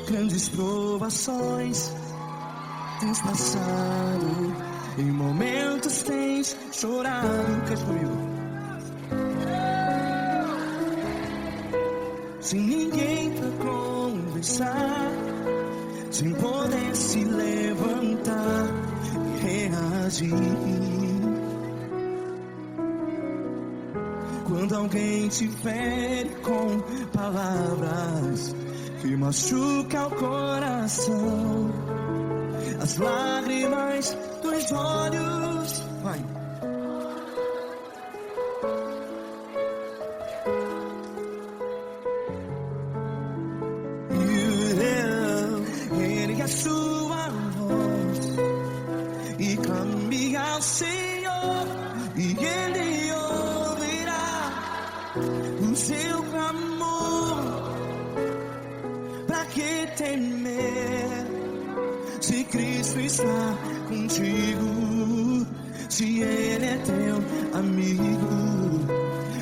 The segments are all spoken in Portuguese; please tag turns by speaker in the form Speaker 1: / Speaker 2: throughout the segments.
Speaker 1: Grandes provações tens passado, em momentos tens chorado. Cante comigo. Sem ninguém pra conversar, sem poder se levantar e reagir. Quando alguém te fere com palavras que machuca o coração, as lágrimas dos olhos, vai. Ergue a sua voz e clame ao Senhor, e Ele ouvirá o seu clamor. Pra que temer, se Cristo está contigo? Se Ele é teu amigo,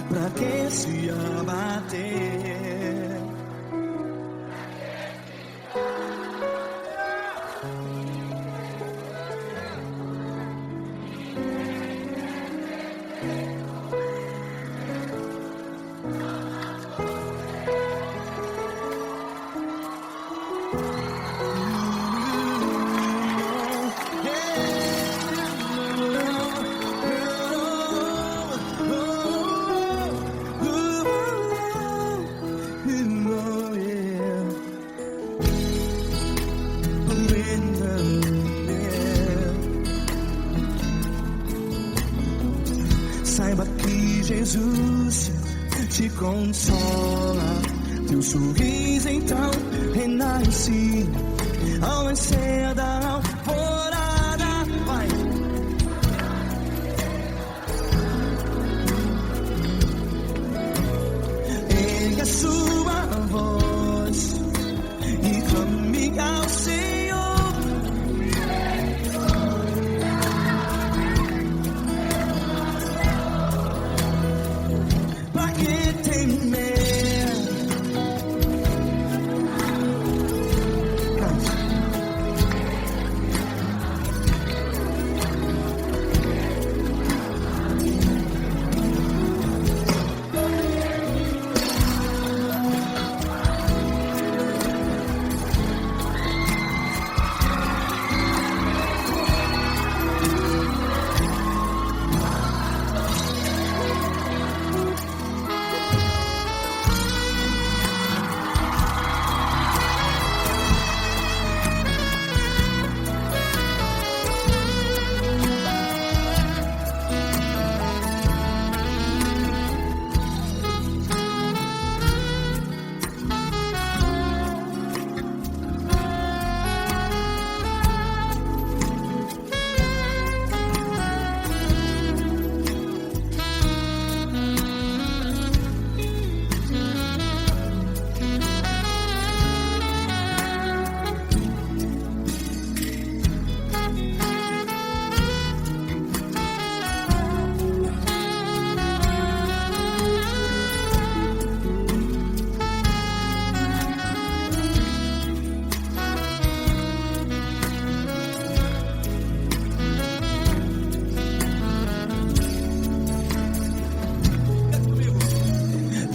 Speaker 1: pra que se abater? Saiba que Jesus te consola, teu sorriso então renasce ao nascer da alvorada. Vai. Ergue a sua voz e clame ao Senhor.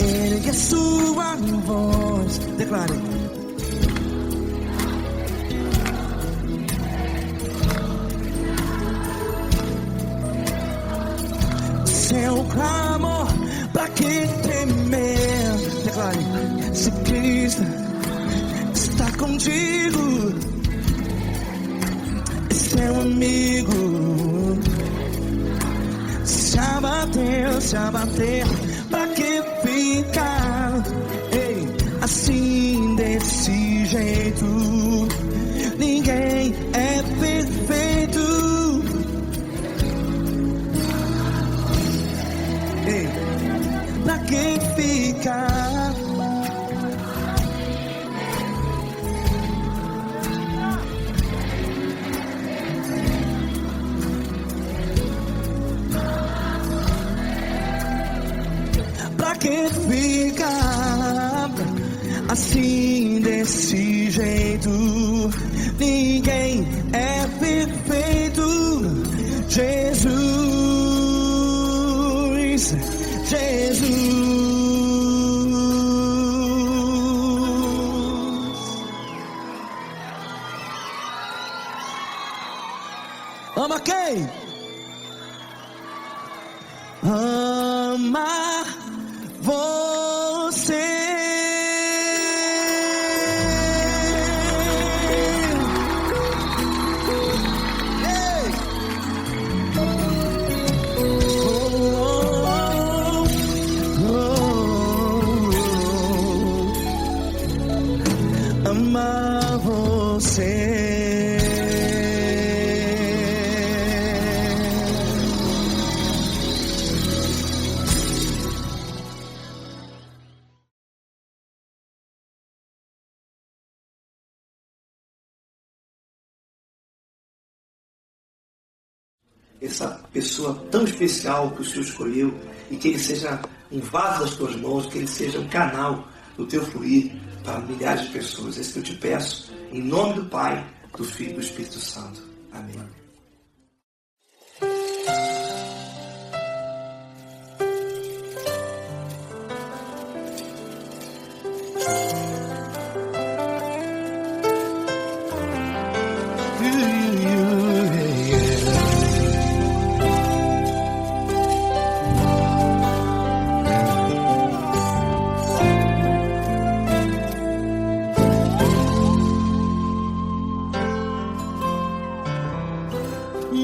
Speaker 1: Ergue a sua voz, declare. Seu clamor, pra que temer? Declare. Se Cristo está contigo, é seu amigo. Se abater, pra que ficar? Ei, a desse jeito. Ninguém é perfeito. Ei, pra quem ficar? Pra quem fica assim desse jeito? Ninguém é perfeito. Jesus, Jesus. Ama quem? Ama você. Amar você.
Speaker 2: Essa pessoa tão especial que o Senhor escolheu, e que ele seja um vaso das tuas mãos, que ele seja um canal do teu fluir para milhares de pessoas. É isso que eu te peço, em nome do Pai, do Filho e do Espírito Santo. Amém.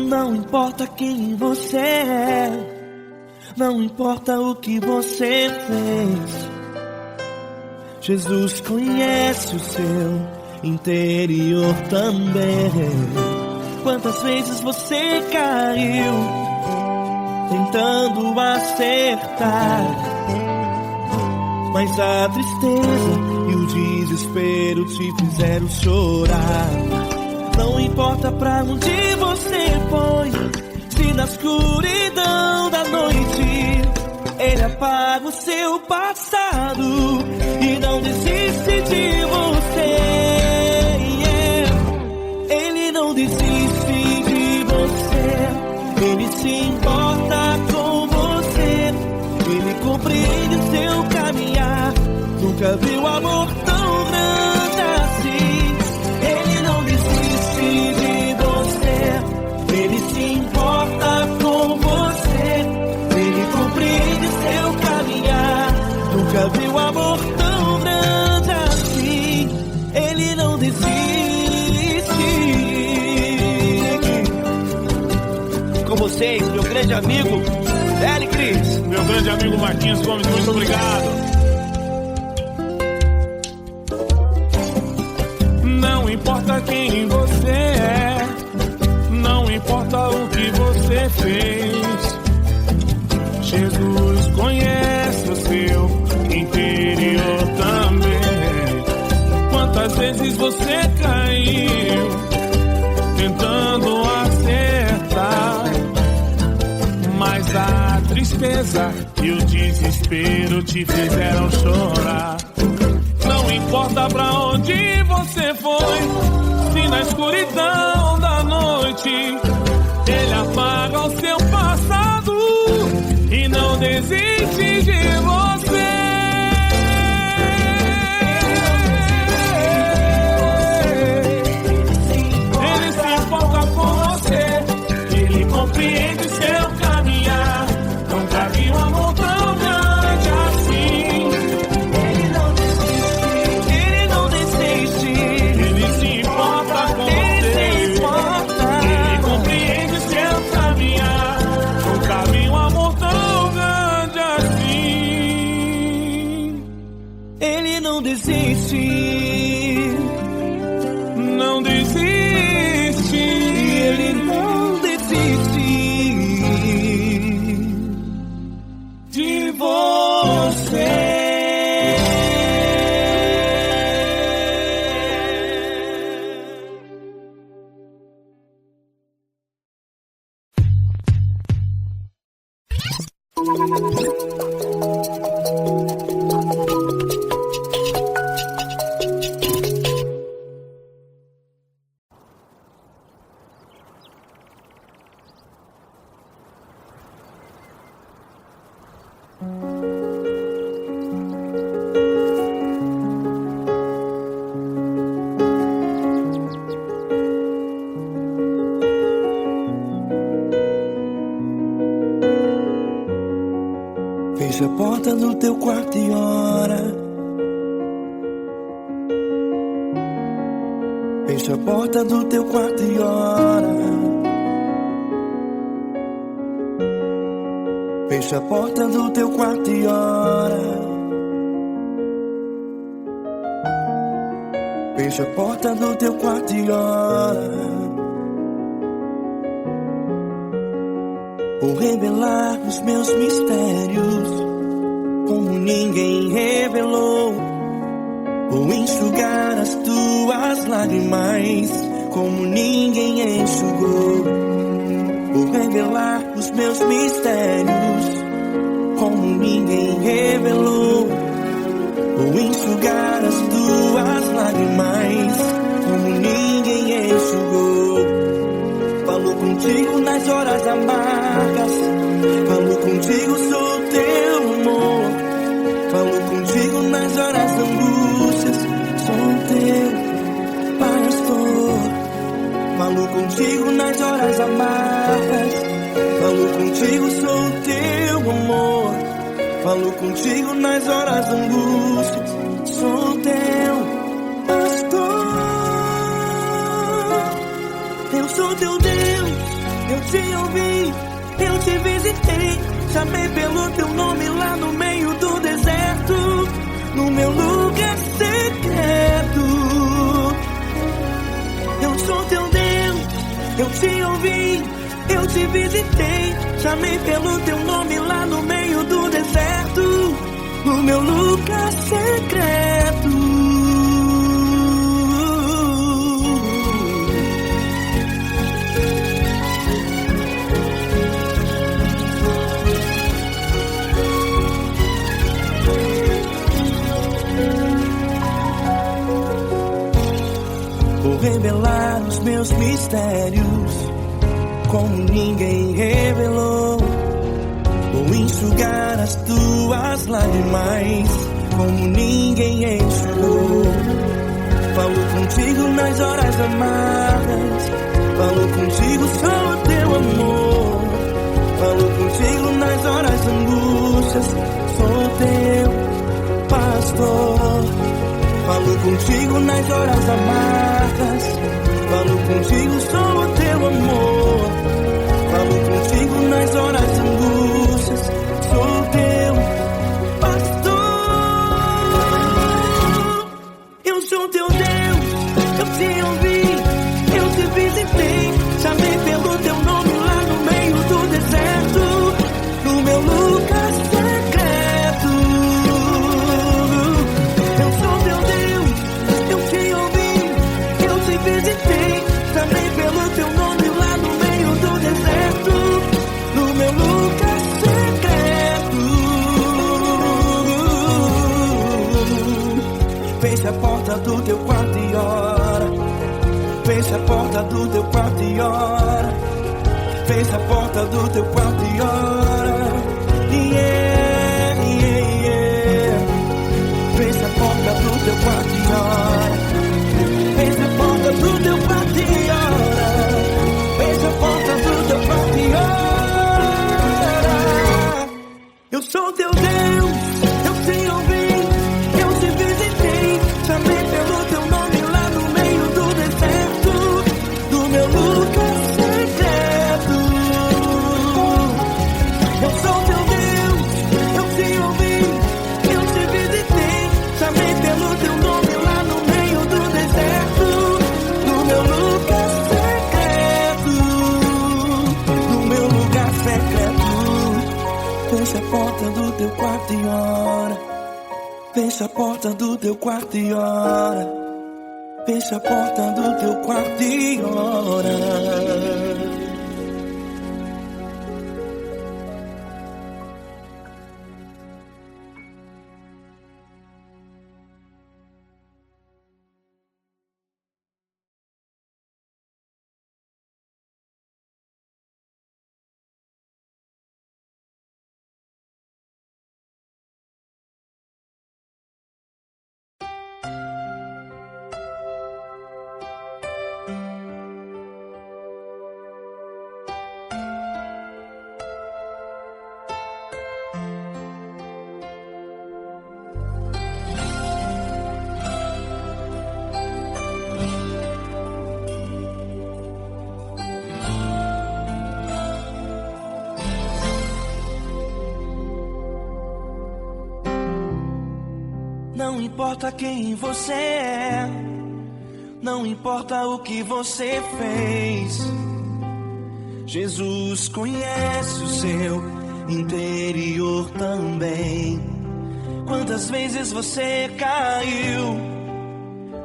Speaker 1: Não importa quem você é, não importa o que você fez, Jesus conhece o seu interior também. Quantas vezes você caiu tentando acertar, mas a tristeza e o desespero te fizeram chorar. Não importa pra onde você foi, se na escuridão da noite Ele apaga o seu passado e não desiste de você. Ele não desiste de você, Ele se importa com você, Ele compreende o seu caminhar. Nunca viu amor tão grande assim. Ele não desiste de você, Ele se importa com você, Ele compreende seu caminhar. Nunca viu amor tão grande assim. Ele não desiste. Com vocês, meu grande amigo L. Cris.
Speaker 3: Meu grande amigo Marquinhos Gomes, muito obrigado. Não importa quem você é, não importa o que você fez, Jesus conhece o seu interior também. Quantas vezes você caiu tentando acertar, mas a tristeza e o desespero te fizeram chorar. Não importa pra onde você foi, se na escuridão da noite Ele apaga o seu passado e não desiste de você. Ele se importa com você, Ele compreende seu caminhar. Nunca vi um amor tão grande assim.
Speaker 1: Ele não desiste.
Speaker 3: de você.
Speaker 1: Fecha a porta do teu quarto e ora. Fecha a porta do teu quarto e ora. Fecha a porta do teu quarto e ora. Fecha a porta do teu quarto e ora. Vou revelar os meus mistérios como ninguém revelou. Vou enxugar as tuas lágrimas como ninguém enxugou. Vou revelar os meus mistérios como ninguém revelou. Vou enxugar as tuas lágrimas como ninguém enxugou. Falo contigo nas horas amargas, falo contigo, sou teu amor. Falo contigo nas horas angústias, sou teu pastor. Falo contigo nas horas amargas, falo contigo, sou teu amor. Falo contigo nas horas angústias, sou teu pastor. Eu sou teu Deus, eu te ouvi, eu te visitei. Chamei pelo teu nome lá no meio do deserto, no meu lugar secreto. Eu sou teu Deus, eu te ouvi, eu te visitei. Chamei pelo teu nome lá no meio do deserto, no meu lugar secreto. Vou revelar os meus mistérios como ninguém revelou. Vou enxugar as tuas lágrimas como ninguém enxugou. Falo contigo nas horas amargas, falo contigo, sou teu amor. Falo contigo nas horas angústias, sou teu pastor. Falo contigo nas horas amargas, falo contigo, sou teu amor. Falo contigo nas horas angústias, sou teu pastor. Eu sou teu Deus, eu te ouvi, eu te visitei. Chamei pelo teu nome lá no meio do deserto, no meu lugar secreto. Eu sou teu Deus, eu te ouvi, eu te visitei. Chamei pelo teu nome lá no meio do deserto, no meu lugar secreto. Fecha a porta do teu quarto e ora. Fecha a porta do teu quarto e ora. Fecha a porta do teu quarto e ora. Yeah, yeah, yeah. Fecha a porta do teu quarto e ora. Fecha a porta do teu quarto e ora. Fecha a porta do teu quarto e ora. Eu sou teu Deus, eu te ouvi, eu te visitei. Chamei pelo teu nome lá no meio do deserto, do meu lugar secreto. Eu sou teu Deus, teu quarto e ora. Fecha a porta do teu quarto e ora. Fecha a porta do teu quarto e ora. Não importa quem você é, não importa o que você fez, Jesus conhece o seu interior também. Quantas vezes você caiu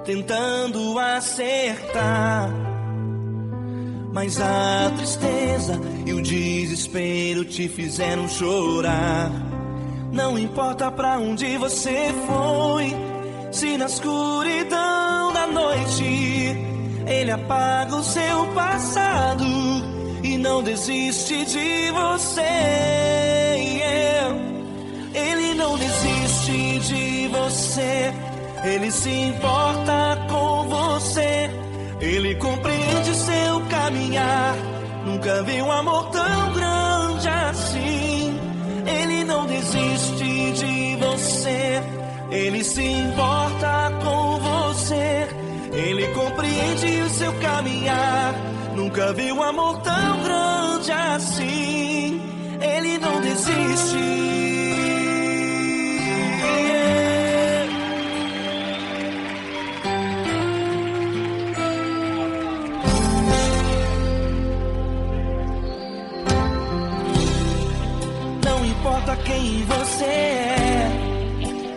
Speaker 1: tentando acertar, mas a tristeza e o desespero te fizeram chorar. Não importa pra onde você foi, se na escuridão da noite Ele apaga o seu passado e não desiste de você. Ele não desiste de você, Ele se importa com você, Ele compreende seu caminhar. Nunca vi um amor tão grande assim. Ele não desiste de você, Ele se importa com você, Ele compreende o seu caminhar. Nunca vi um amor tão grande assim. Ele não desiste. Não importa quem você é,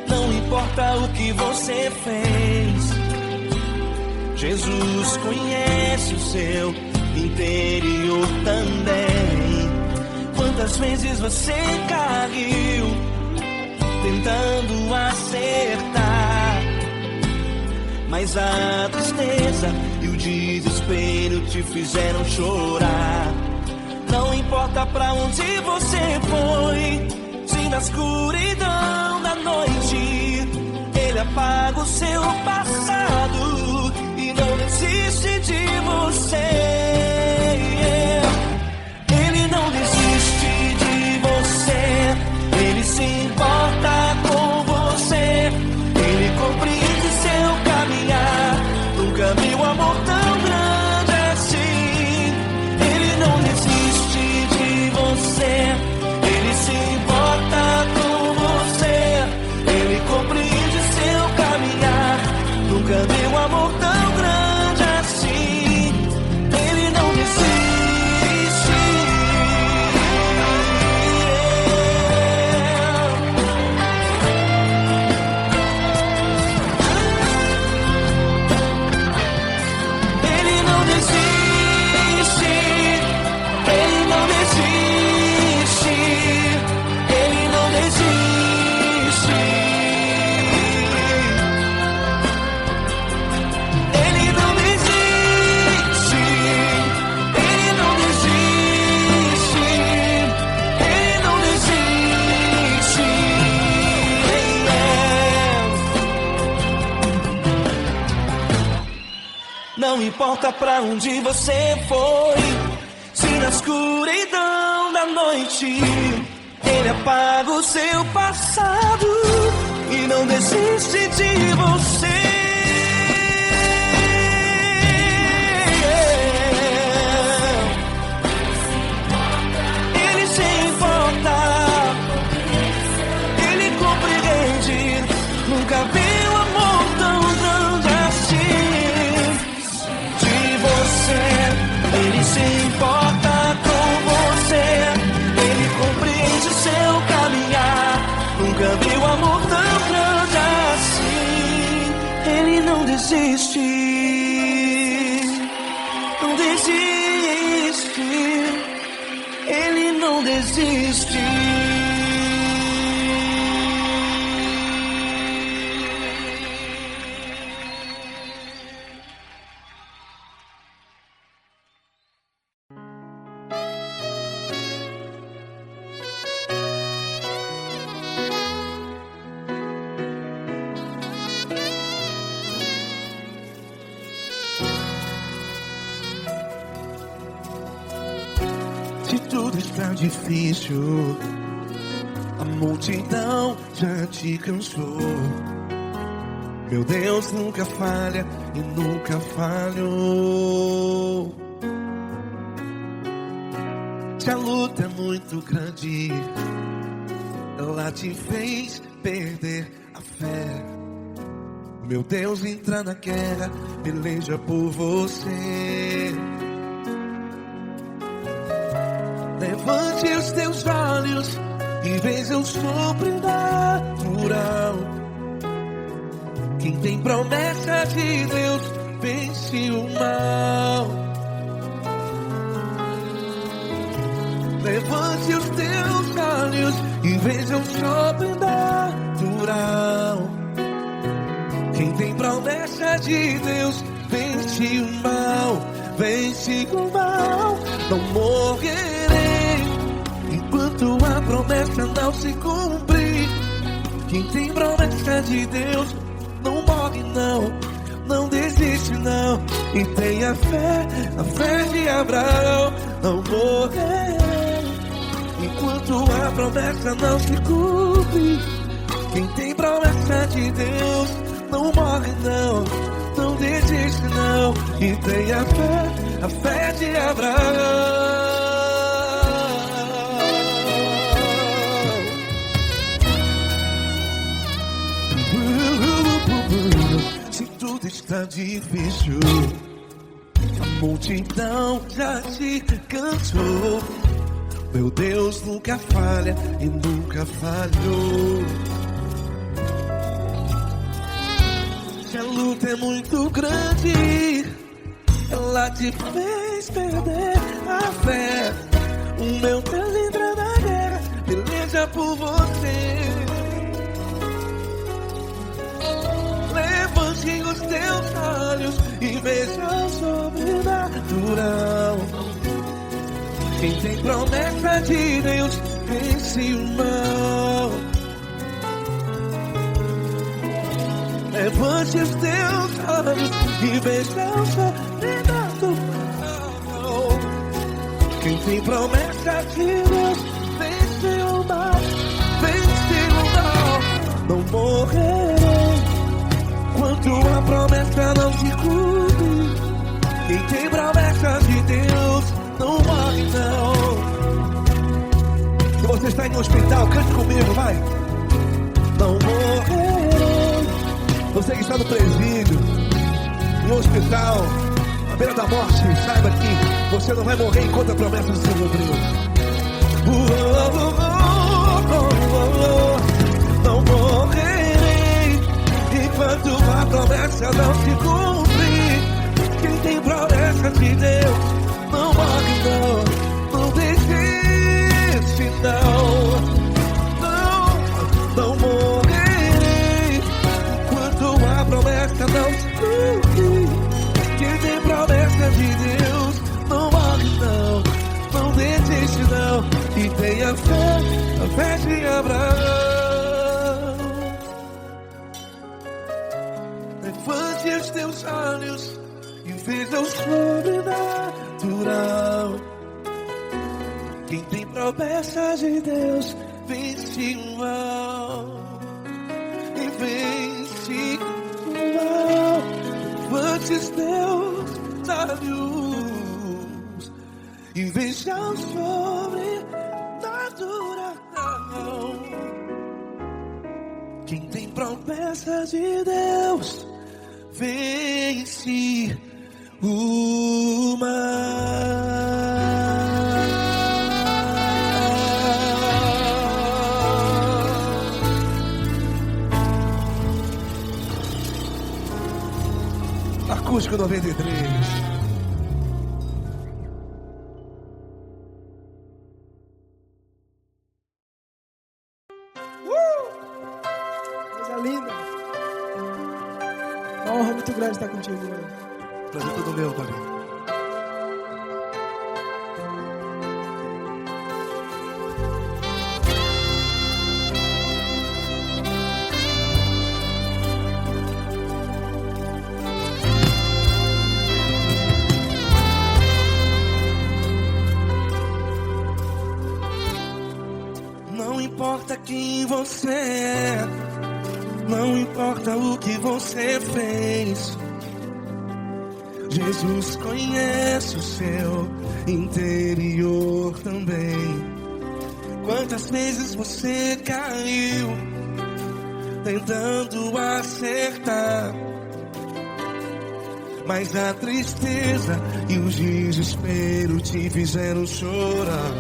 Speaker 1: não importa o que você fez, Jesus conhece o seu interior também. Quantas vezes você caiu tentando acertar, mas a tristeza e o desespero te fizeram chorar. Não importa pra onde você foi, se na escuridão da noite Ele apaga o seu passado e não desiste de você. Ele não desiste de você, Ele se importa com você, Ele compreende seu caminhar. Nunca vi um amor tão grande assim. Ele não desiste de você, Ele se importa com você, Ele compreende seu caminhar. Nunca vi um amor tão grande assim. Ele não desiste. Ele não desiste. Ele não desiste. Ele não desiste. Ele não desiste. Ele não desiste. Ele não desiste. Não importa pra onde você foi, se na escuridão da noite Ele apaga o seu passado e não desiste de você. Ele se importa, Ele compreende. Nunca vi um amor tão grande assim. De você, Ele se importa com você, Ele compreende seu caminhar. Nunca vi um amor tão grande assim. Ele não desiste, não desiste, ele não desiste.
Speaker 3: Se tudo está difícil, a multidão já te cansou. Meu Deus nunca falha e nunca falhou. Se a luta é muito grande, ela te fez perder a fé. Meu Deus entra na guerra, peleja por você. Levante os teus olhos e veja o sobrenatural. Quem tem promessa de Deus vence o mal. Levante os teus olhos e veja o sobrenatural. Quem tem promessa de Deus vence o mal. Vence o mal. Não morrerei enquanto a promessa não se cumprir. Quem tem promessa de Deus não morre não, não desiste não. E tenha fé, a fé de Abraão. Não morrerei enquanto a promessa não se cumpre. Quem tem promessa de Deus não morre não, não desiste não. E tenha fé, a fé de Abraão. Se tudo está difícil, a multidão já te cansou. Meu Deus nunca falha e nunca falhou. Se a luta é muito grande, ela te fez perder a fé. O meu Deus entra na guerra, peleja por você. Levante os teus olhos e veja o sobrenatural. Quem tem promessa de Deus vence o mal. Levante os teus olhos e veja o sobrenatural. Quem tem promessa de Deus vence o mal. Vence o mal. Não morrerei enquanto a promessa não se cumpre. Quem tem promessa de Deus não morre não. Se você está em um hospital, cante comigo, vai. Não morrerei. Você que está no presídio, em um hospital, à beira da morte, saiba que você não vai morrer enquanto a promessa não se cumpriu. Não morrerei enquanto a promessa não se cumprir. Quem tem promessa de Deus não morre não, não desiste não. Não morrerei enquanto a promessa não se cumprir. Quem tem promessa de Deus não morre não, não desiste não. E tenha fé, a fé de Abraão. Levante os teus olhos e veja o sobrenatural. Quem tem promessa de Deus vence o mal. E vence o mal. Levante os teus olhos e veja o sobrenatural. Quem tem promessa de Deus vence o mal. Acústico 93.
Speaker 4: Coisa linda. Uma honra muito grande estar contigo, mano.
Speaker 3: Prazer todo meu, Paulinho.
Speaker 1: Não importa quem você é, não importa o que você fez, Jesus conhece o seu interior também. Quantas vezes você caiu tentando acertar, mas a tristeza e o desespero te fizeram chorar.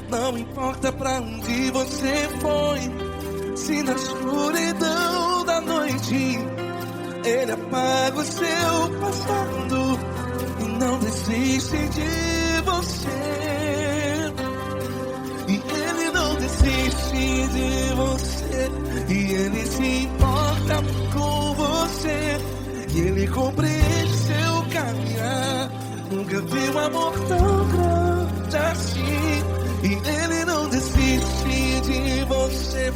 Speaker 1: Não importa pra onde você foi, se na escuridão da noite Ele apaga o seu passado e não desiste de você. E Ele não desiste de você, e Ele se importa com você, e Ele compreende seu caminhar. Nunca vi um amor tão grande assim. E Ele não desiste de você,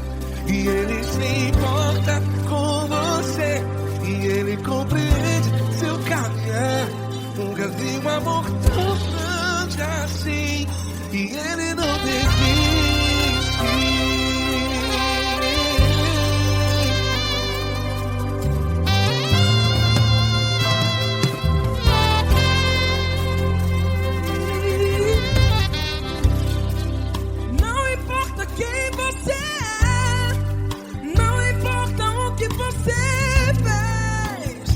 Speaker 1: e Ele se importa com você, e Ele compreende seu caminhar. Nunca vi um amor tão grande assim. E Ele não desiste.
Speaker 4: Quem você é, não importa o que você fez,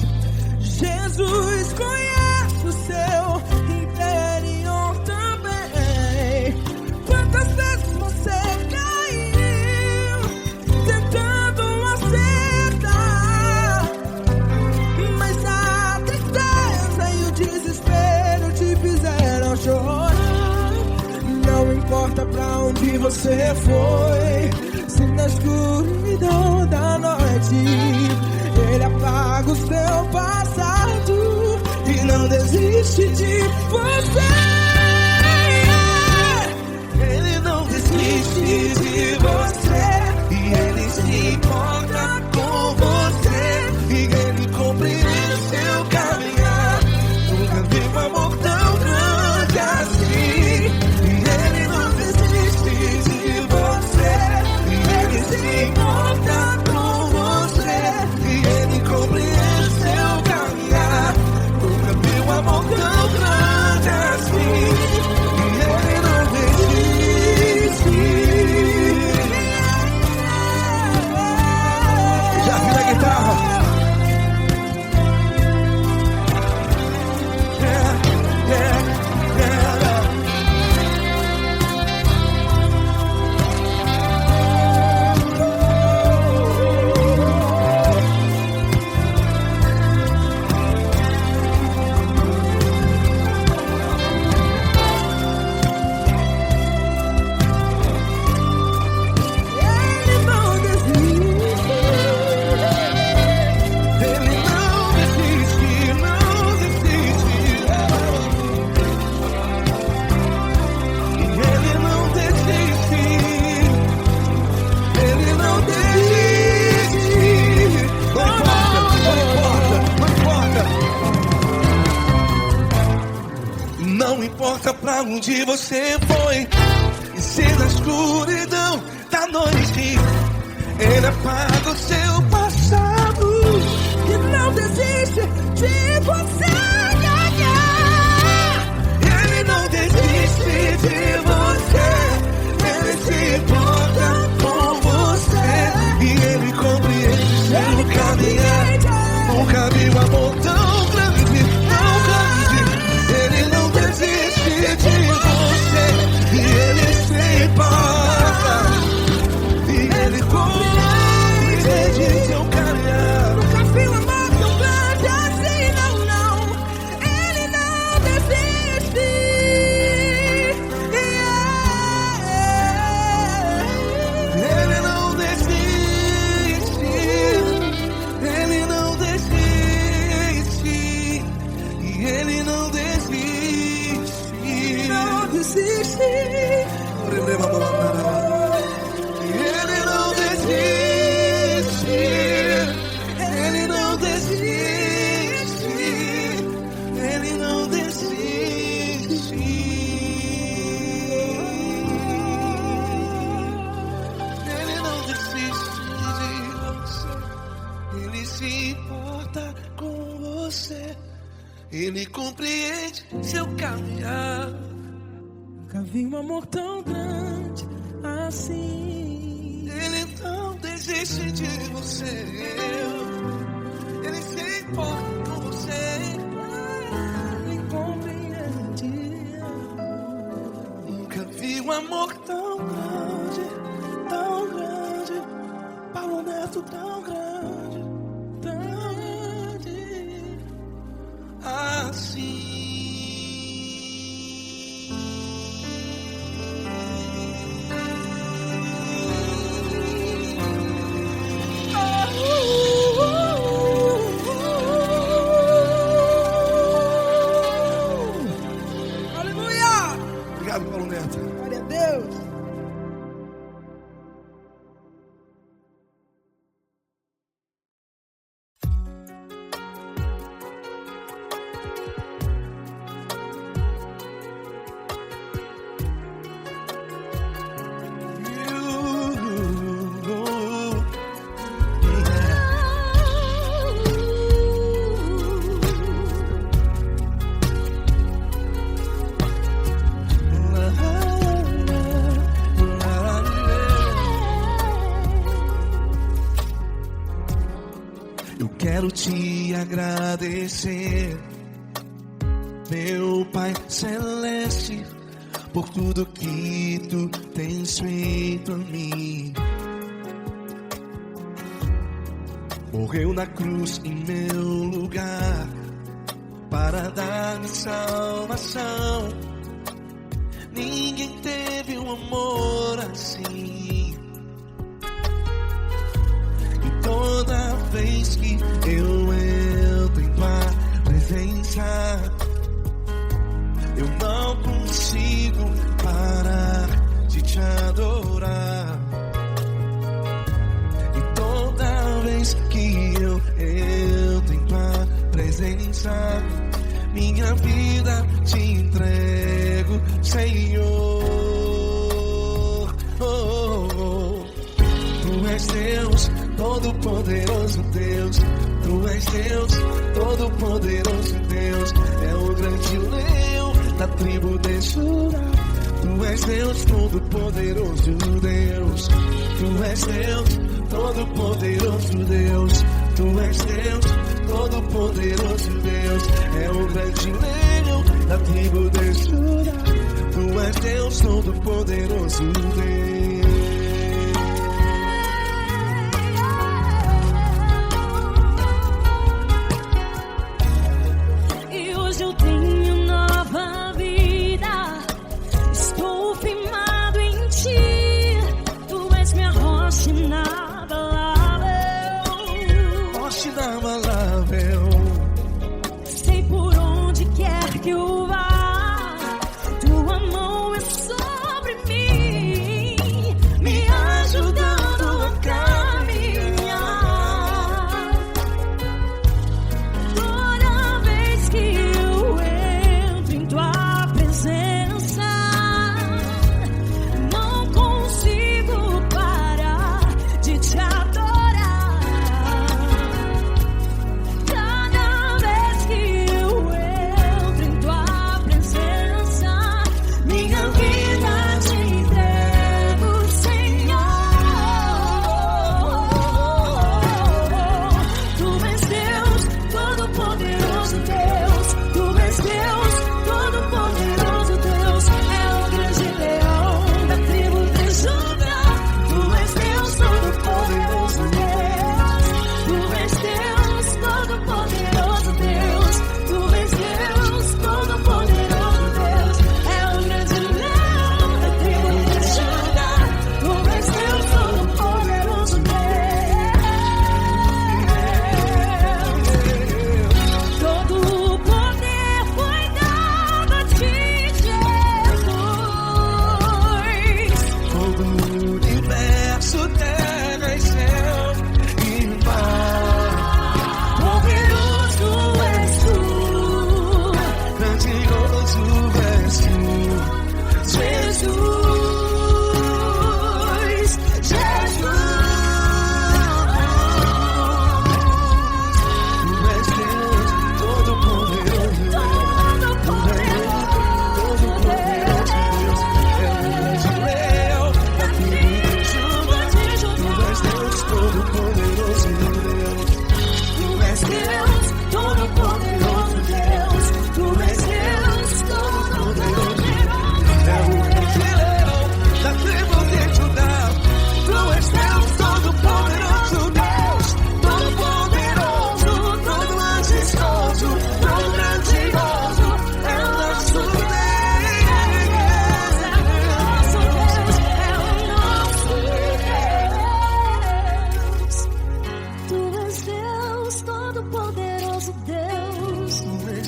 Speaker 4: Jesus conhece o seu interior também. Quantas vezes você caiu tentando acertar, mas a tristeza e o desespero te fizeram chorar. Não importa pra onde você foi, se na escuridão da noite Ele apaga o seu passado e não desiste de você.
Speaker 1: Ele não desiste de você, e Ele se importa com você, e Ele compreende seu caminhar. Nunca vi um amor tão grande assim. Se importa com você, e Ele compreende seu caminhar. Nunca vi um amor tão grande assim. E Ele não desiste.
Speaker 3: Já vira a guitarra.
Speaker 1: Não importa pra onde você foi, e se na escuridão da noite Ele apaga o seu passado
Speaker 4: E não desiste de você.
Speaker 1: Ele não desiste de você, Ele se importa com você, e Ele compreende seu caminhar. Nunca vi um amor tão grande, tão grande. Ele não desiste de você, e Ele se importa, e Ele compreende
Speaker 3: se importa com você. Ele compreende seu caminhar.
Speaker 1: Nunca vi um amor tão grande assim.
Speaker 3: Ele não desiste de você. Ele se importa com você.
Speaker 1: Ele compreende.
Speaker 3: Nunca vi um amor tão grande, tão grande.
Speaker 1: Paulo Neto tão grande, tão grande
Speaker 3: assim.
Speaker 1: Aleluia!
Speaker 3: Obrigado, Paulo Neto.
Speaker 1: Glória a Deus.
Speaker 3: Eu quero te agradecer, meu Pai Celeste, por tudo que tu tens feito a mim. Morreu na cruz em meu lugar para dar-me salvação. Ninguém teve um amor assim. E toda vez que eu entro em tua presença, eu não consigo parar de te adorar. E toda vez que eu entro em tua presença, minha vida te entrego, Senhor. Tu és Deus, Todo-Poderoso Deus. Tu és Deus, Todo-Poderoso Deus. É o grande leão da tribo de Judá. Tu és Deus, Todo-Poderoso Deus. Tu és Deus, Todo-Poderoso Deus. Tu és Deus, Todo-Poderoso Deus. É o grande leão da tribo de Judá. Tu és Deus, Todo-Poderoso Deus.
Speaker 4: Sei por onde quer que eu vá, tua mão é sobre mim, me ajudando a caminhar. Toda vez que eu entro em tua presença, não consigo parar de te adorar. Deus, todo-poderoso Deus. Tu és Deus, todo-poderoso.
Speaker 3: É o grande leão da tribo de Judá. Tu és Deus, todo-poderoso Deus. Todo-poderoso, todo majestoso, todo grandioso. É o nosso Deus.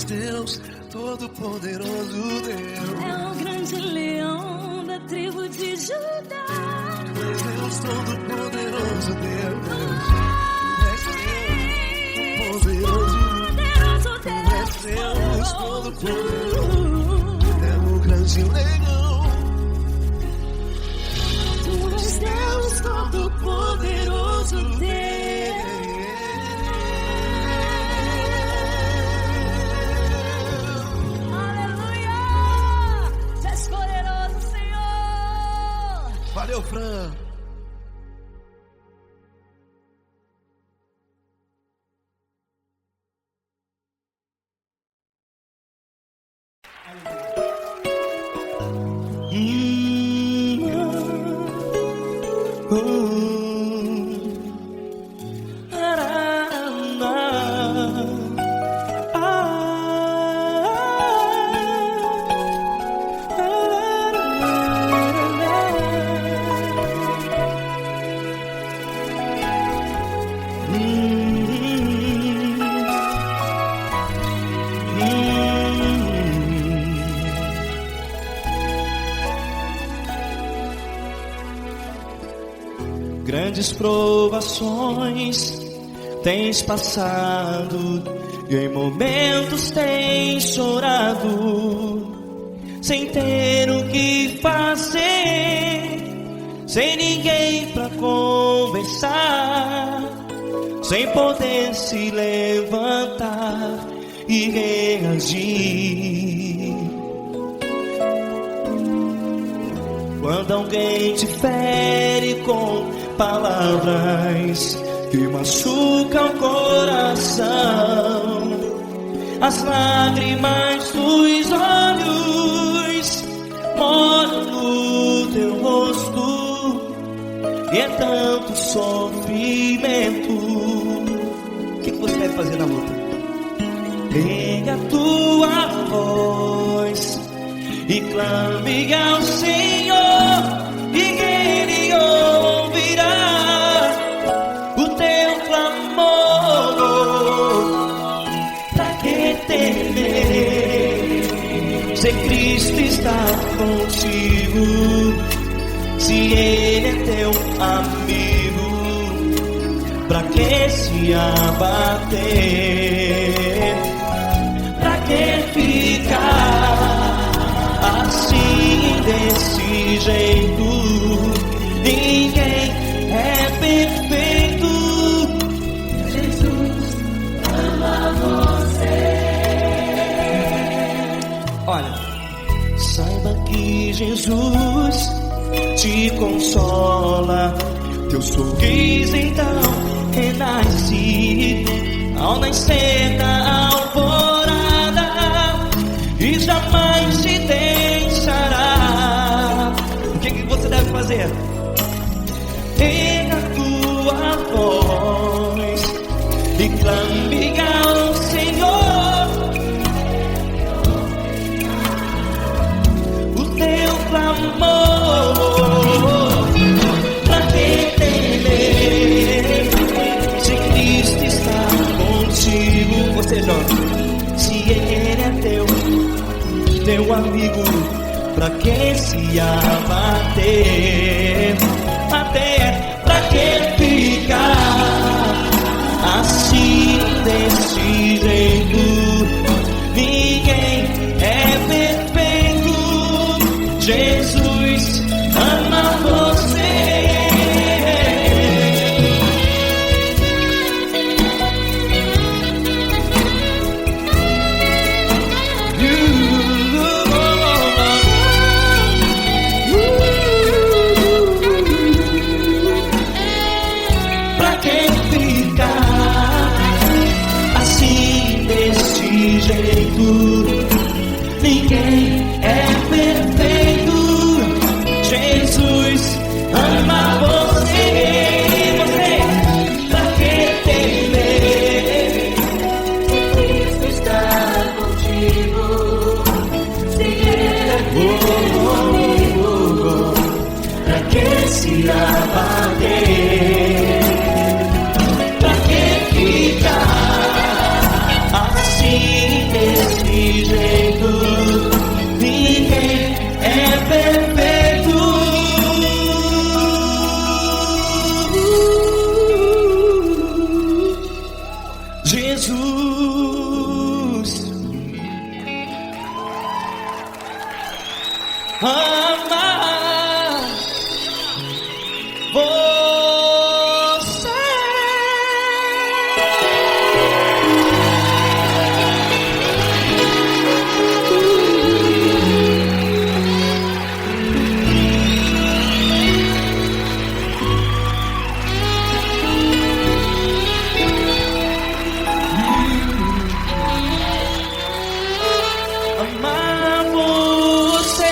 Speaker 3: Deus, todo-poderoso Deus.
Speaker 4: É o grande leão da tribo de Judá.
Speaker 3: Deus, todo-poderoso Deus. Deus, todo-poderoso. É o grande leão.
Speaker 4: Tu és Deus, todo-poderoso Deus.
Speaker 3: Valeu, Fran.
Speaker 1: Grandes provações tens passado e em momentos tens chorado, sem ter o que fazer, sem ninguém pra conversar, sem poder se levantar e reagir. Quando alguém te fere com palavras que machucam o coração, as lágrimas dos olhos molham no teu rosto, e é tanto sofrimento. O que você deve fazer na luta? Pega a tua voz e clame ao Senhor, e Ele ouvirá o teu clamor. Pra que temer, se Cristo está contigo, se Ele é teu amigo? Pra que se abater? Pra que ficar assim, desse jeito? Ninguém é perfeito. Jesus ama você. Olha, saiba que Jesus te consola, teu sorriso então renasce ao nascer da alvorada, e jamais te deixará. O que você deve fazer? Erga a tua voz e clame ao Senhor, o teu clamor. Pra que temer, se Cristo está contigo? Você joga. Se Ele é teu amigo, pra que se abater? Até pra que ficar assim, desse jeito? Ninguém é perfeito. Jesus ama você. jeito. Ninguém é perfeito. Jesus ama você. Você, pra que temer?
Speaker 4: Cristo está contigo. Se Ele comigo, pra que se abater?
Speaker 1: Pra que ficar assim, desse jeito? Ninguém é perfeito. Jesus ama você. Amar você.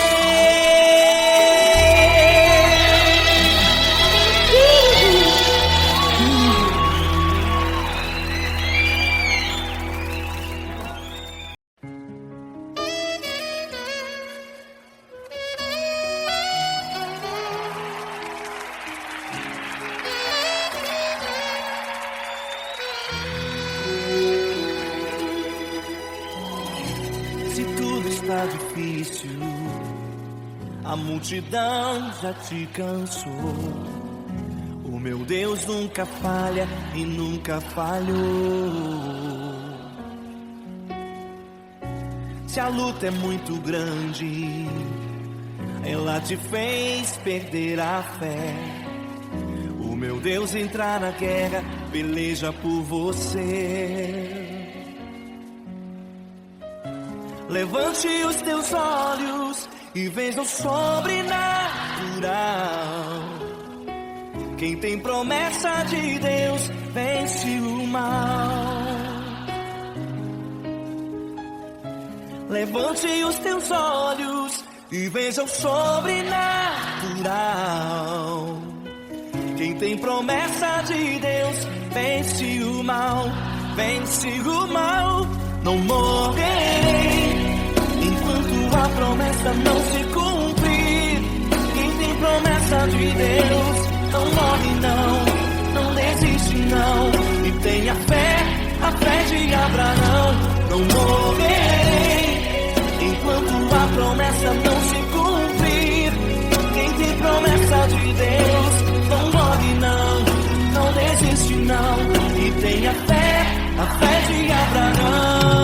Speaker 1: Se tudo está difícil, a multidão já te cansou. O meu Deus nunca falha e nunca falhou. Se a luta é muito grande, ela te fez perder a fé. O meu Deus entrar na guerra, peleja por você. Levante os teus olhos e veja o sobrenatural. Quem tem promessa de Deus vence o mal. Levante os teus olhos e veja o sobrenatural. Quem tem promessa de Deus vence o mal. Vence o mal. Não morrerei enquanto a promessa não se cumprir. Quem tem promessa de Deus não morre não desiste não. E tenha fé, a fé de Abraão. Não morrerei enquanto a promessa não se cumprir. Quem tem promessa de Deus não morre não desiste não. E tenha fé, a fé de Abraão.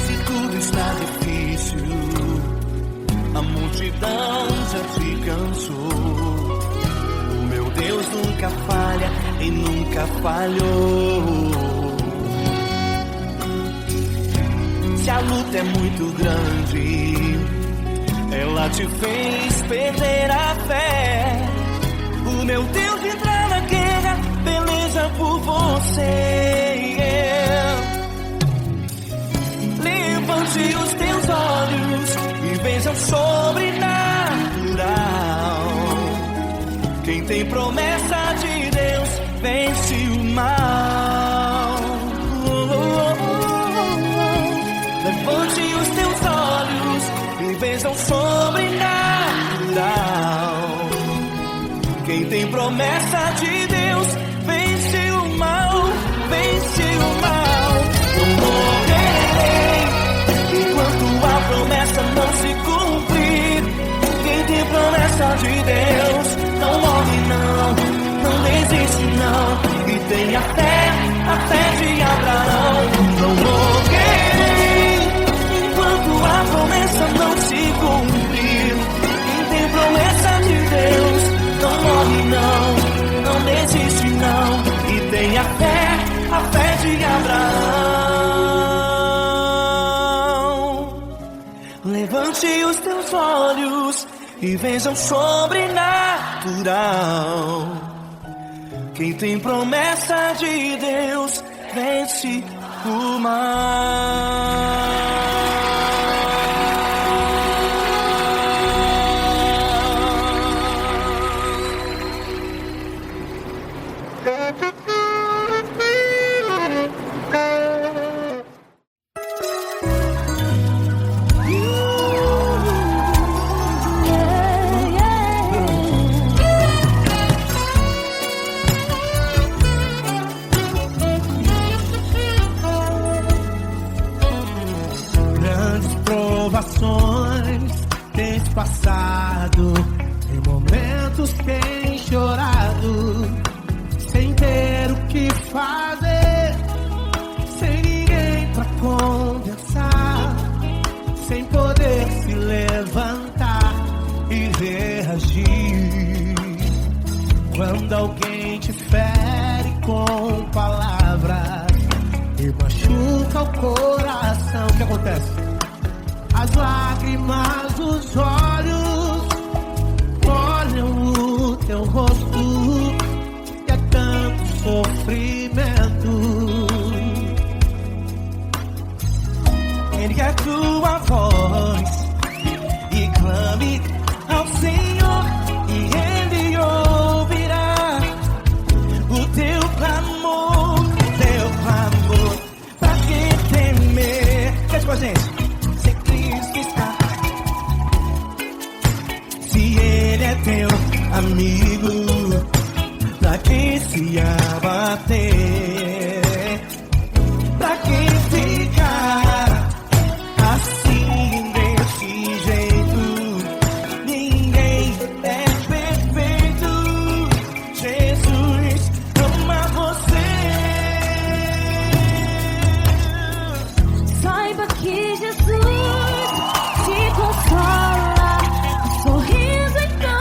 Speaker 1: Se tudo está difícil, a multidão já te cansou. O meu Deus nunca falha e nunca falhou. Se a luta é muito grande, ela te fez perder a fé. O meu Deus entrar na guerra, peleja por você. Levante os teus olhos e veja o sobrenatural. Quem tem promessa de Deus vence o mal. Levante os teus olhos e veja o sobrenatural. Quem tem promessa de Deus vence o mal, vence o mal. Não morrerei enquanto a promessa não se cumprir. Quem tem promessa de Deus não morre não desiste não. E tenha fé, a fé de Abraão. Não morrerei enquanto a promessa não se cumprir. Quem tem promessa de Deus não morre não desiste não. E tenha fé, a fé de Abraão. Levante os teus olhos e vença o sobrenatural. Quem tem promessa de Deus vence o mal.
Speaker 3: Tens passado, em momentos tens chorado, sem ter o que fazer, sem ninguém pra conversar, sem poder se levantar e reagir. Quando alguém te fere com palavras e machuca o coração, o que acontece? As lágrimas dos olhos molham o teu rosto, e é tanto sofrimento.
Speaker 1: Ergue a tua voz e clame ao Senhor, e Ele ouvirá o teu clamor, pra que temer? Cante com a gente. Teu amigo, pra quem se abater, pra quem ficar assim desse jeito, ninguém é perfeito. Jesus ama você.
Speaker 4: Saiba que Jesus te consola, sorriso então.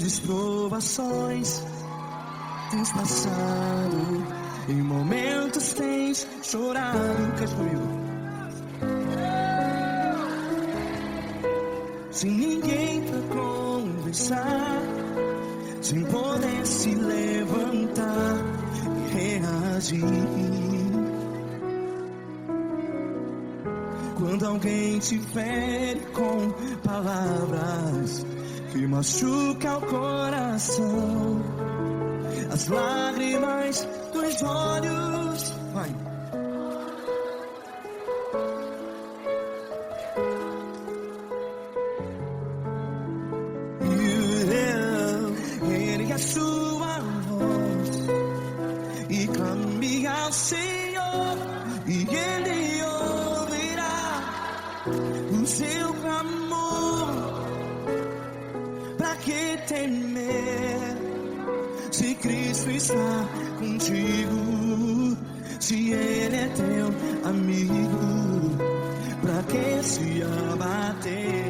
Speaker 3: grandes provações tens passado, em momentos tens chorado. Cante comigo. Sem ninguém pra conversar, sem poder se levantar e reagir. Quando alguém te fere com palavras que machuca o coração, as lágrimas dos olhos, vai. Ergue a sua voz e clame ao Senhor, e Ele ouvirá o seu clamor. Pra que temer, se Cristo está contigo? Se Ele é teu amigo, pra que se abater?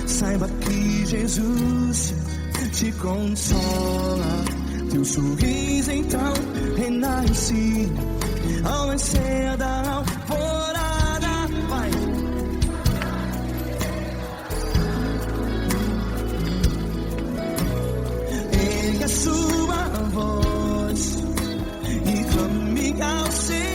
Speaker 3: Saiba que Jesus te consola, teu sorriso então renasce ao nascer da alvorada. Vai. Ergue a sua voz e clame ao Senhor.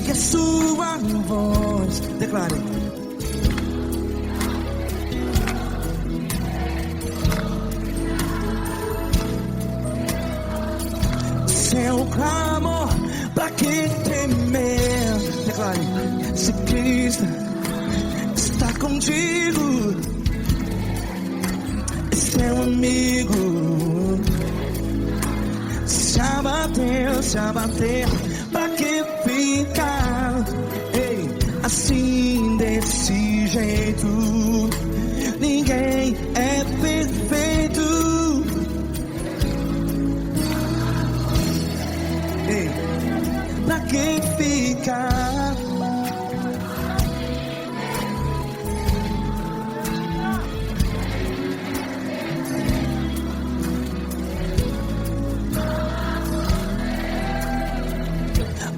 Speaker 3: A sua voz, declare. Seu clamor, pra que temer? Declare. Se Cristo está contigo, é seu amigo. Se abater, pra que ficar, ei, assim desse jeito? Ninguém é perfeito. Ei, pra que ficar?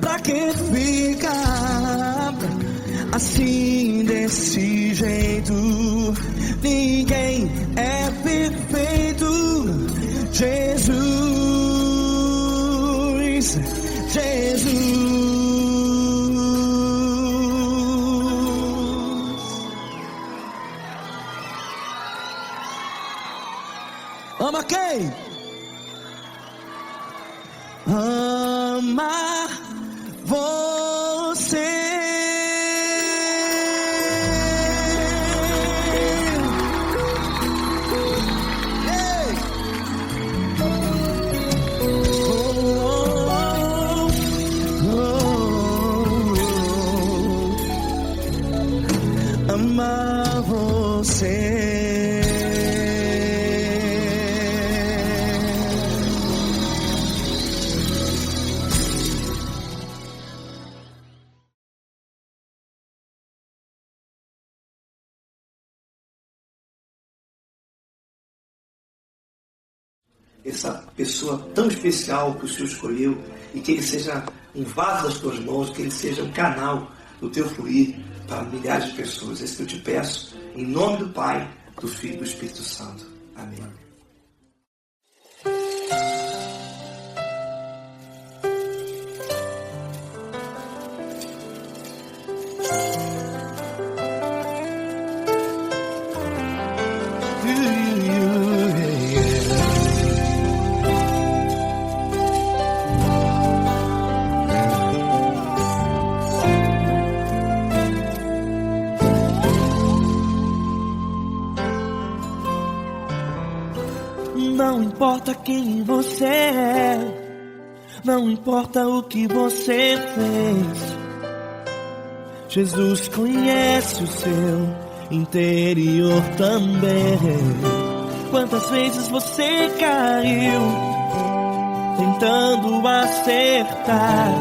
Speaker 3: Pra que ficar assim desse jeito. Ninguém é perfeito. Jesus, Jesus. Ama quem? Ama você. Ei! Ama você.
Speaker 2: Essa pessoa tão especial que o Senhor escolheu, e que ele seja um vaso das tuas mãos, que ele seja um canal do teu fluir para milhares de pessoas. É isso que eu te peço, em nome do Pai, do Filho e do Espírito Santo. Amém.
Speaker 1: Não importa quem você é, não importa o que você fez, Jesus conhece o seu interior também. Quantas vezes você caiu tentando acertar,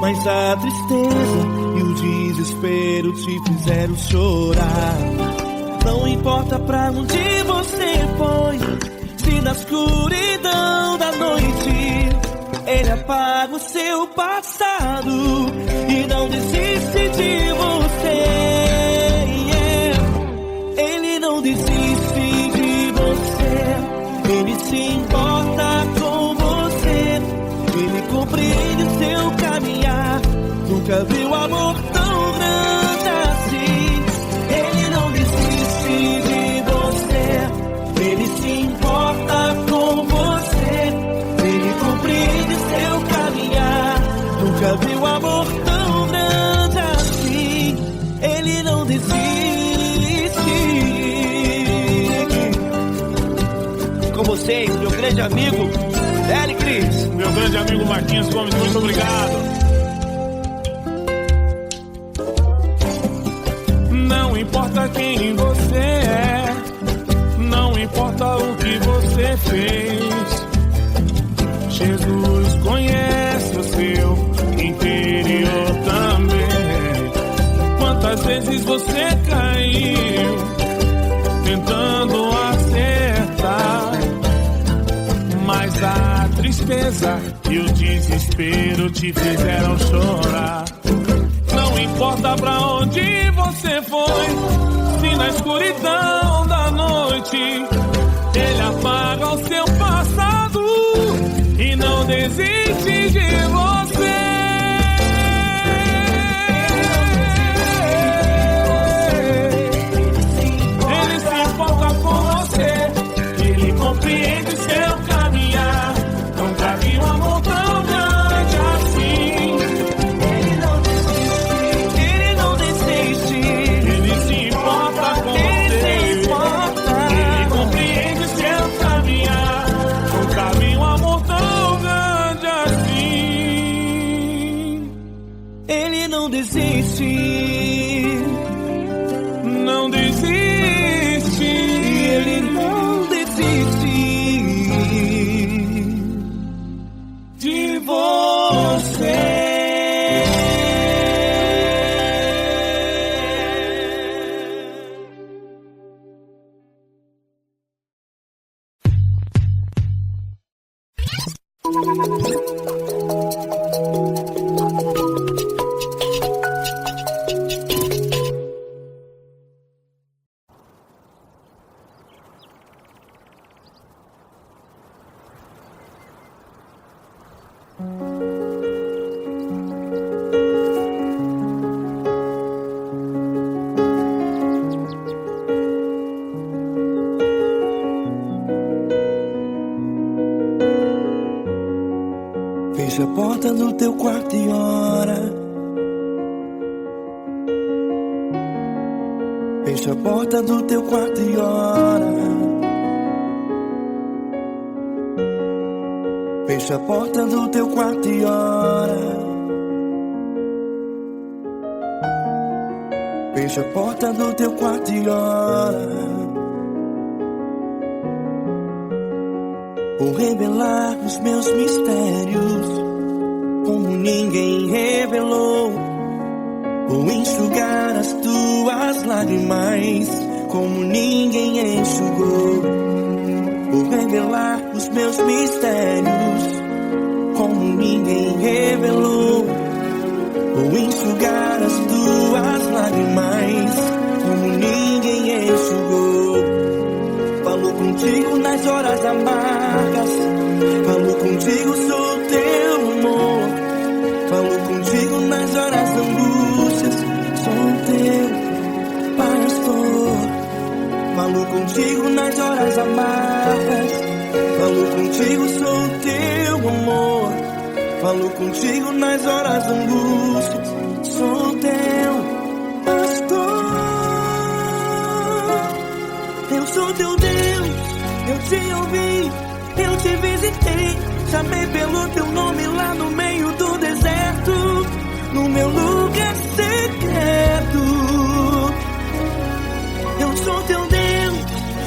Speaker 1: mas a tristeza e o desespero te fizeram chorar. Não importa pra onde você foi, se na escuridão da noite Ele apaga o seu passado e não desiste de você. Ele não desiste de você, Ele se importa com você, Ele compreende o seu caminhar. Nunca viu amor tão grande assim. Ele não desiste de você, Ele se importa com você, Ele compreende seu caminhar. Nunca viu amor tão grande assim. Ele não desiste. Com vocês, meu grande amigo L. Cris.
Speaker 5: Meu grande amigo Marquinhos Gomes, muito obrigado. Não importa quem você é, não importa o que você fez, Jesus conhece o seu interior também. Quantas vezes você caiu tentando acertar, mas a tristeza e o desespero te fizeram chorar. Não importa pra onde você foi, se na escuridão da noite Ele apaga o seu passado e não desiste de você. Ele se importa com você, Ele compreende seu caminhar. Nunca vi um amor tão grande assim.
Speaker 1: Não desiste,
Speaker 5: não desiste,
Speaker 1: Ele não desiste de você. Fecha a porta do teu quarto e ora. Fecha a porta do teu quarto e ora. Fecha a porta do teu quarto e ora. Fecha a porta do teu quarto e ora. Vou revelar os meus mistérios como ninguém revelou. Vou enxugar as tuas lágrimas como ninguém enxugou. Vou revelar os meus mistérios como ninguém revelou. Vou enxugar as tuas lágrimas como ninguém enxugou. Falo contigo nas horas amargas, falo contigo, sou teu amor. Falo contigo nas horas da angústias, sou teu pastor. Falo contigo nas horas amargas, falo contigo, sou teu amor. Falo contigo nas horas da angústias, sou teu pastor. Eu sou teu Deus, eu te ouvi, eu te visitei. Chamei pelo teu nome lá no meio do deserto, no meu lugar secreto. Eu sou teu Deus,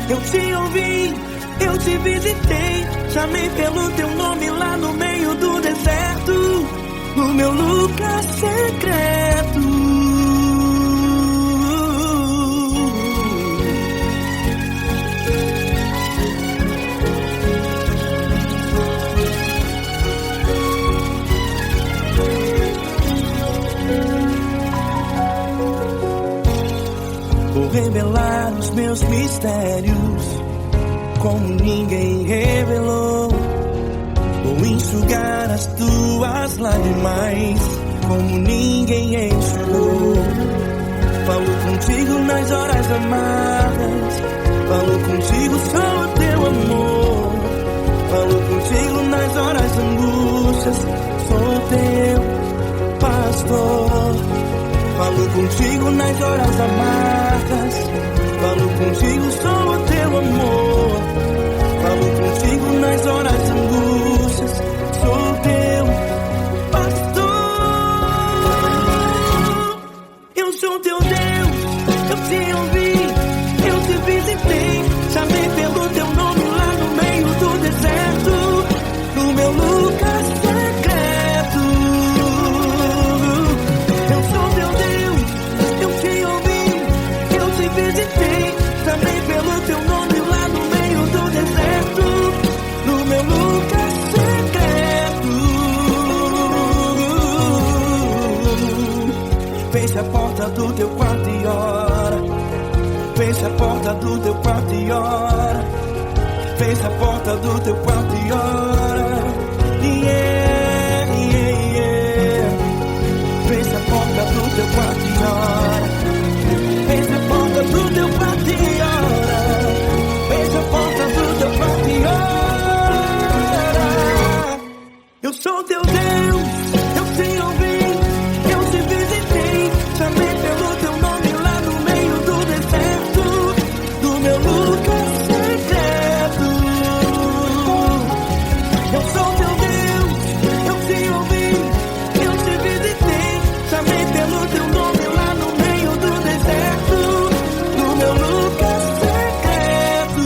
Speaker 1: eu te ouvi, eu te visitei. Chamei pelo teu nome lá no meio do deserto, no meu lugar secreto. Vou revelar os meus mistérios como ninguém revelou. Vou enxugar as tuas lágrimas como ninguém enxugou. Falo contigo nas horas amargas, falo contigo, sou teu amor. Falo contigo nas horas angústias, sou teu pastor. Falo contigo nas horas amargas, falo contigo, sou o teu amor. Falo contigo nas horas angústias, sou teu pastor. Eu sou teu Deus, eu te ouvi, eu te visitei. Chamei pelo teu nome lá no meio do deserto, no meu lugar secreto. Eu sou teu Deus, eu te ouvi, eu te visitei. Chamei pelo teu nome lá no meio do deserto, no meu lugar secreto. Fecha a porta do teu quarto e ora. Fecha a porta do teu quarto e ora. Fecha a porta do teu quarto e ora. Yeah, yeah, yeah. Fecha a porta do teu quarto e ora. Fecha a porta do teu quarto e ora. Fecha a porta do teu quarto e ora. Eu sou teu Deus, eu te ouvi, eu te visitei. Chamei pelo teu nome lá no meio do deserto, do meu lugar secreto. Eu sou teu Deus, eu te ouvi, eu te visitei. Chamei pelo teu nome lá no meio do deserto, no meu lugar secreto,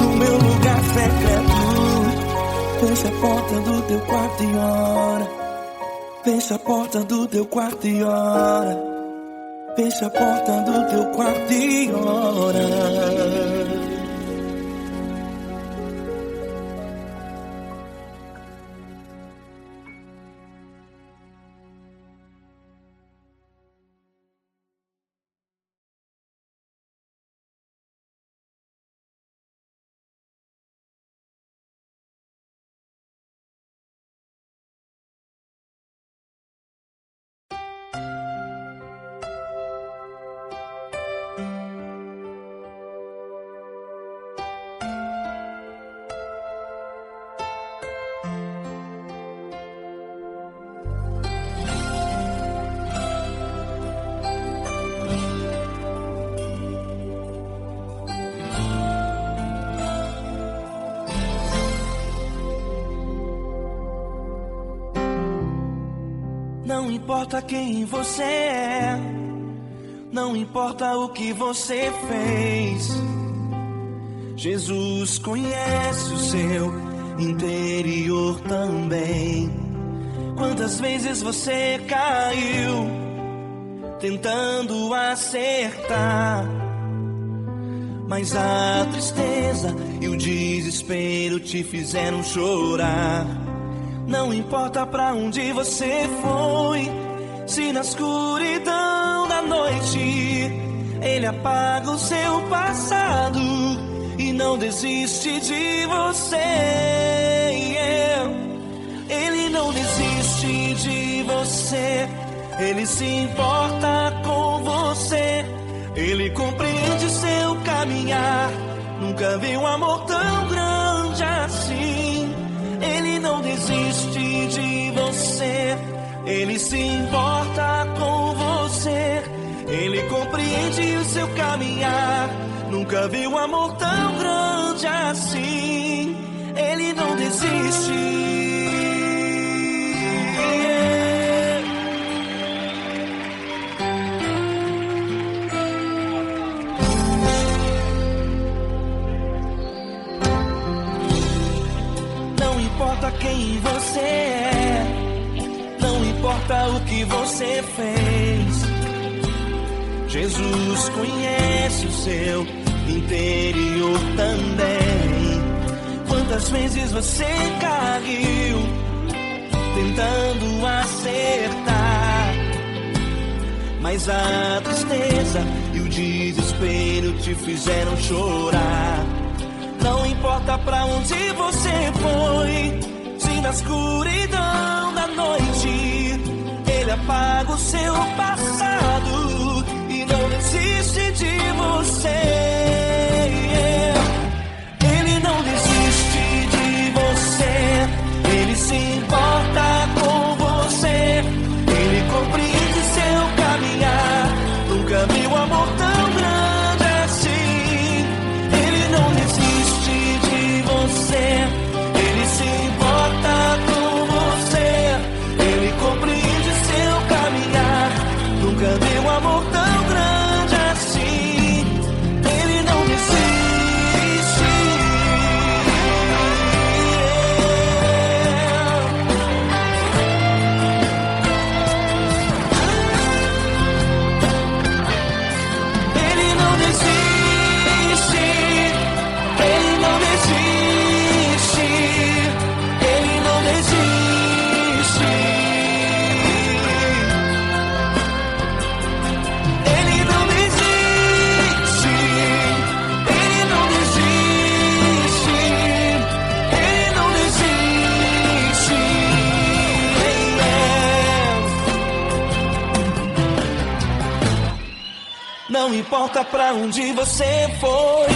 Speaker 1: no meu lugar secreto. Fecha a porta do teu quarto e ora. Fecha a porta do teu quarto e ora. Fecha a porta do teu quarto e ora. Não importa quem você é, não importa o que você fez, Jesus conhece o seu interior também. Quantas vezes você caiu tentando acertar, mas a tristeza e o desespero te fizeram chorar. Não importa pra onde você foi, se na escuridão da noite Ele apaga o seu passado e não desiste de você. Ele não desiste de você, Ele se importa com você, Ele compreende seu caminhar. Nunca vi um amor tão grande assim. Ele não desiste de você, Ele se importa com você, Ele compreende o seu caminhar. Nunca vi um amor tão grande assim. Ele não desiste. Não importa quem você é, não importa o que você fez, Jesus conhece o seu interior também. Quantas vezes você caiu tentando acertar, mas a tristeza e o desespero te fizeram chorar. Não importa pra onde você foi, se na escuridão da noite Ele apaga o seu passado e não desiste de você. Ele não desiste de você, Ele se importa com você, Ele compreende seu caminhar. Nunca vi um amor tão grande assim. Ele não desiste de você, Ele se importa com você, Ele compreende seu caminhar. Nunca vi um amor tão grande assim. Ele não desiste. Ele não desiste. Ele não desiste. Ele não desiste. Ele não desiste. Ele não desiste. Ele não desiste. Não importa pra onde você foi,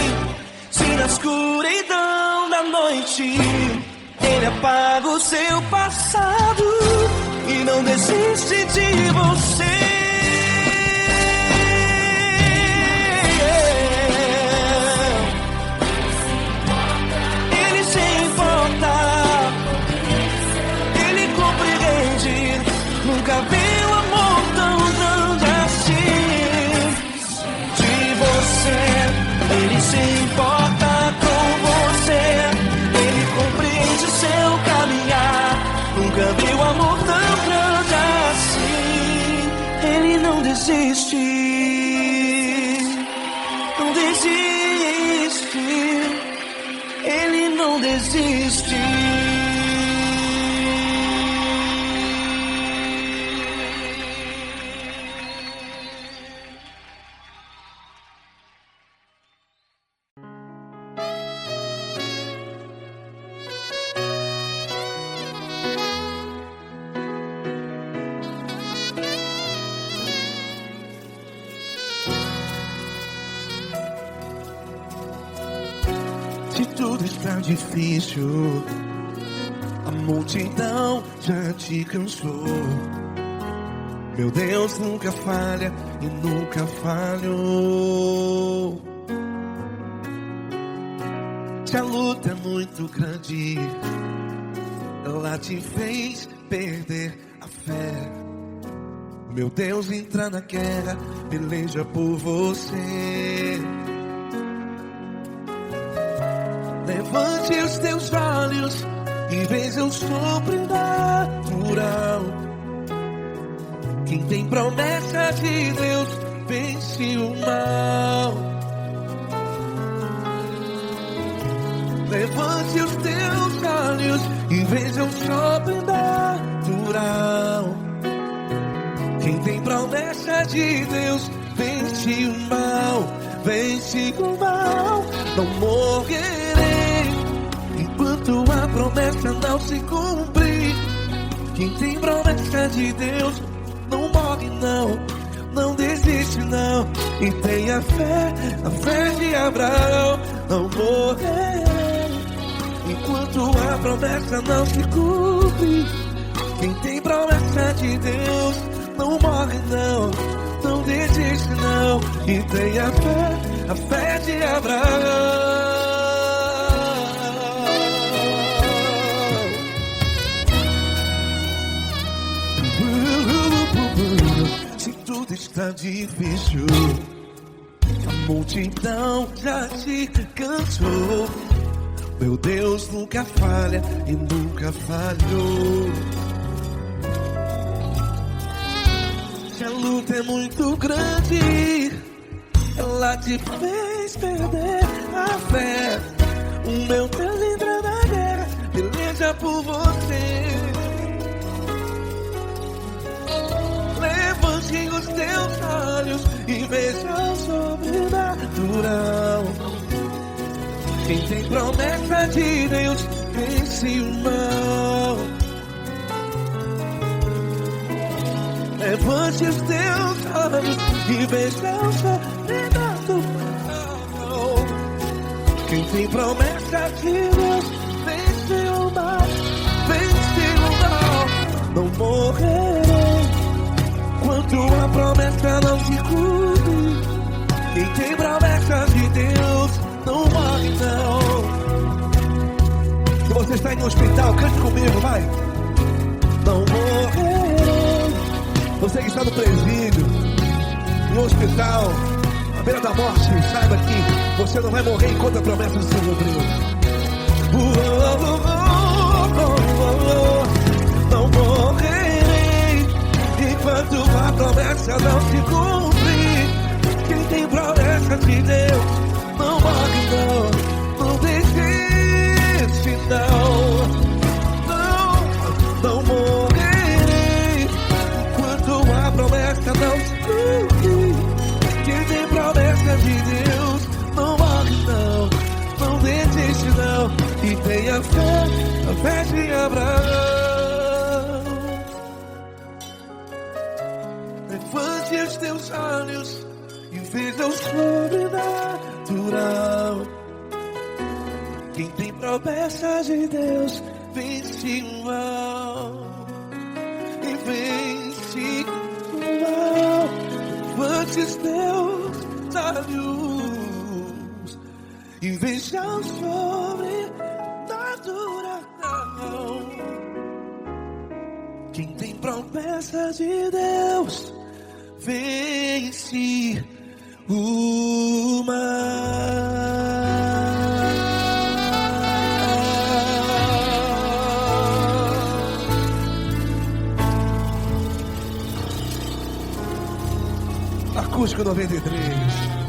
Speaker 1: se na escuridão da noite Ele apaga o seu passado e não desiste de você. Ele se importa, Ele compreende. Nunca vi um amor tão grande assim. De você, Ele se importa com você, Ele compreende seu caminhar. Nunca vi um amor tão grande assim. Ele não desiste, não desiste, Ele não desiste.
Speaker 3: Se tudo está difícil, a multidão já te cansou. Meu Deus nunca falha e nunca falhou. Se a luta é muito grande, ela te fez perder a fé. Meu Deus entra na guerra, peleja por você. Levante os teus olhos e veja o sobrenatural. Quem tem promessa de Deus vence o mal. Levante os teus olhos e veja o sobrenatural. Quem tem promessa de Deus vence o mal, vence o mal. Não morrerei enquanto a promessa não se cumprir. Quem tem promessa de Deus não morre não, não desiste não. E tenha fé, a fé de Abraão. Não morrerei enquanto a promessa não se cumpre. Quem tem promessa de Deus não morre não, não desiste não. E tenha fé, a fé de Abraão. Se tudo está difícil, a multidão já te cansou. Meu Deus nunca falha e nunca falhou. Se a luta é muito grande, ela te fez perder a fé. O meu Deus entra na guerra, peleja por você. Levante os teus olhos e veja o sobrenatural. Quem tem promessa de Deus vence o mal. Levante os teus olhos e veja o sobrenatural. Quem tem promessa de Deus vence o mal, vence o mal. Não morrerei enquanto a promessa não se cumpre. Quem tem promessa de Deus não morre não. Se você está em um hospital, cante comigo, vai. Não morrerei. Você que está no presídio, em um hospital, à beira da morte, saiba que você não vai morrer enquanto a promessa se cumpriu. Não morrerei enquanto a promessa não se cumprir. Quem tem promessa de Deus não morre não, não desiste não. Não morrerei enquanto a promessa não se cumprir. Quem tem promessa de Deus não morre não, não desiste não. E tenha fé, a fé de Abraão. Levante os teus olhos e veja o sobrenatural. Quem tem promessa de Deus vence o mal, e vence o mal. Levante os teus olhos e veja o sobrenatural. Quem tem promessa de Deus vence o mal. Acústico 93.